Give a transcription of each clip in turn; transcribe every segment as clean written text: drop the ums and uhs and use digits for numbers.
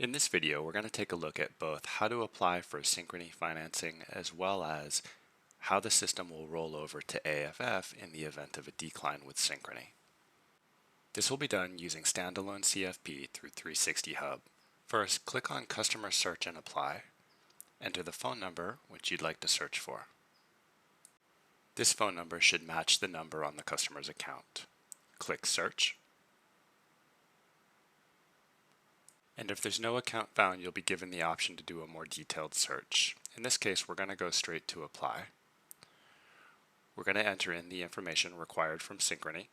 In this video, we're going to take a look at both how to apply for Synchrony financing as well as how the system will roll over to AFF in the event of a decline with Synchrony. This will be done using standalone CFP through 360 Hub. First, click on Customer Search and Apply. Enter the phone number which you'd like to search for. This phone number should match the number on the customer's account. Click Search. And if there's no account found, you'll be given the option to do a more detailed search. In this case, we're going to go straight to Apply. We're going to enter in the information required from Synchrony.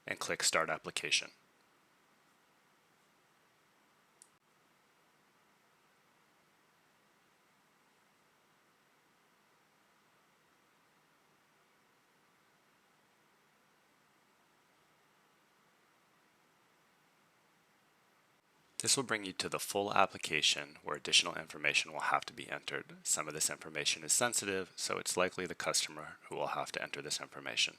And click Start Application. This will bring you to the full application where additional information will have to be entered. Some of this information is sensitive, so it's likely the customer who will have to enter this information.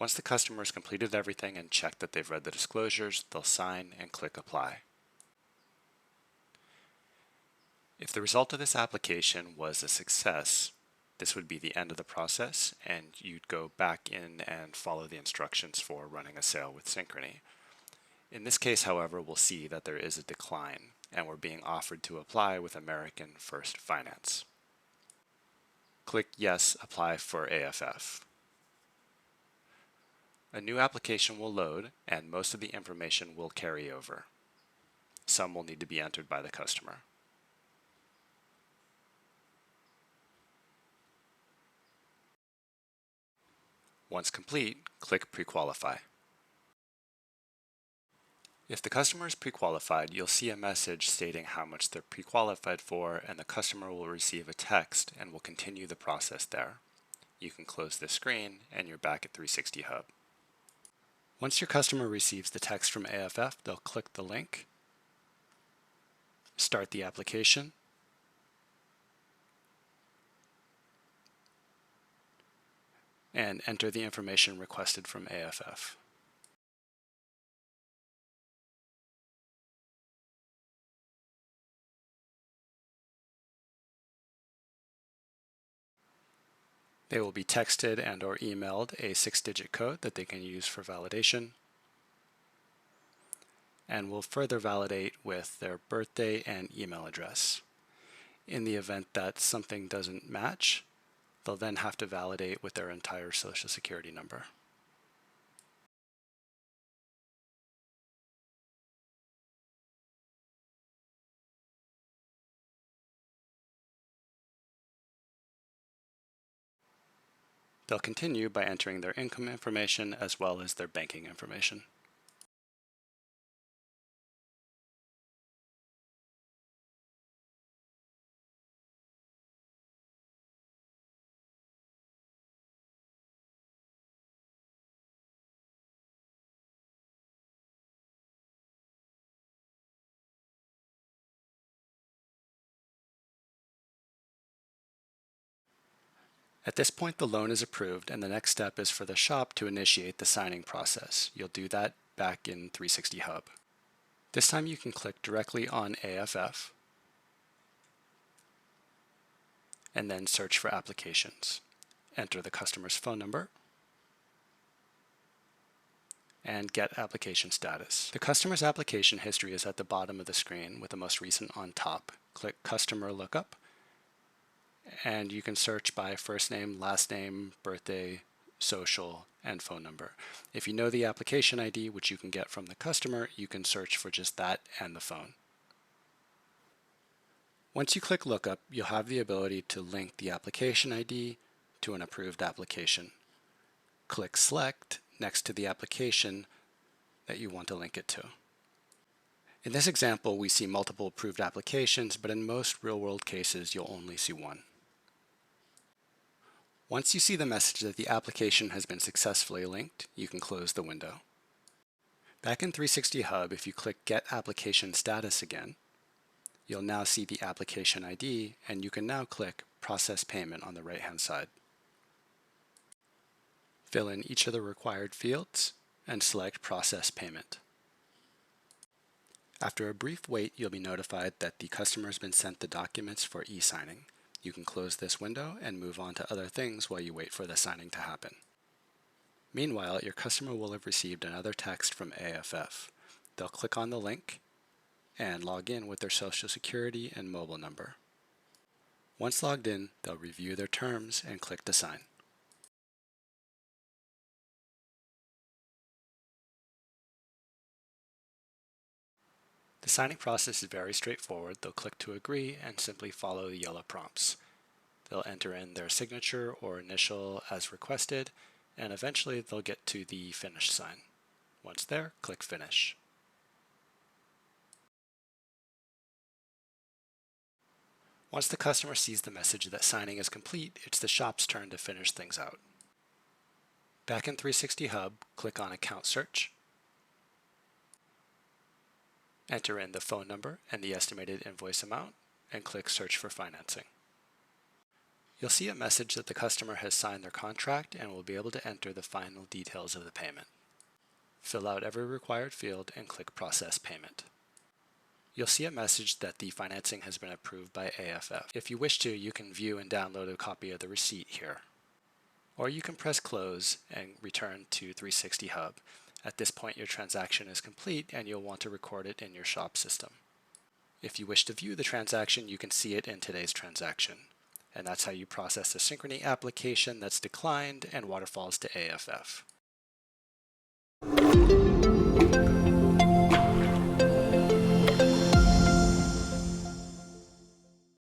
Once the customer has completed everything and checked that they've read the disclosures, they'll sign and click Apply. If the result of this application was a success, this would be the end of the process and you'd go back in and follow the instructions for running a sale with Synchrony. In this case, however, we'll see that there is a decline and we're being offered to apply with American First Finance. Click Yes, Apply for AFF. A new application will load and most of the information will carry over. Some will need to be entered by the customer. Once complete, click Pre-Qualify. If the customer is pre-qualified, you'll see a message stating how much they're pre-qualified for, and the customer will receive a text and will continue the process there. You can close this screen and you're back at 360 Hub. Once your customer receives the text from AFF, they'll click the link, start the application, and enter the information requested from AFF. They will be texted and or emailed a 6-digit code that they can use for validation, and will further validate with their birthday and email address. In the event that something doesn't match, they'll then have to validate with their entire Social Security number. They'll continue by entering their income information as well as their banking information. At this point, the loan is approved, and the next step is for the shop to initiate the signing process. You'll do that back in 360 Hub. This time you can click directly on AFF and then search for applications. Enter the customer's phone number and get application status. The customer's application history is at the bottom of the screen with the most recent on top. Click Customer Lookup, and you can search by first name, last name, birthday, social, and phone number. If you know the application ID, which you can get from the customer, you can search for just that and the phone. Once you click Lookup, you'll have the ability to link the application ID to an approved application. Click Select next to the application that you want to link it to. In this example, we see multiple approved applications, but in most real-world cases, you'll only see one. Once you see the message that the application has been successfully linked, you can close the window. Back in 360 Hub, if you click Get Application Status again, you'll now see the application ID, and you can now click Process Payment on the right-hand side. Fill in each of the required fields and select Process Payment. After a brief wait, you'll be notified that the customer has been sent the documents for e-signing. You can close this window and move on to other things while you wait for the signing to happen. Meanwhile, your customer will have received another text from AFF. They'll click on the link and log in with their social security and mobile number. Once logged in, they'll review their terms and click to sign. The signing process is very straightforward. They'll click to agree and simply follow the yellow prompts. They'll enter in their signature or initial as requested, and eventually they'll get to the finish sign. Once there, click Finish. Once the customer sees the message that signing is complete, it's the shop's turn to finish things out. Back in 360 Hub, click on Account Search. Enter in the phone number and the estimated invoice amount, and click Search for Financing. You'll see a message that the customer has signed their contract and will be able to enter the final details of the payment. Fill out every required field and click Process Payment. You'll see a message that the financing has been approved by AFF. If you wish to, you can view and download a copy of the receipt here. Or you can press Close and return to 360 Hub. At this point, your transaction is complete and you'll want to record it in your shop system. If you wish to view the transaction, you can see it in today's transaction. And that's how you process a Synchrony application that's declined and waterfalls to AFF.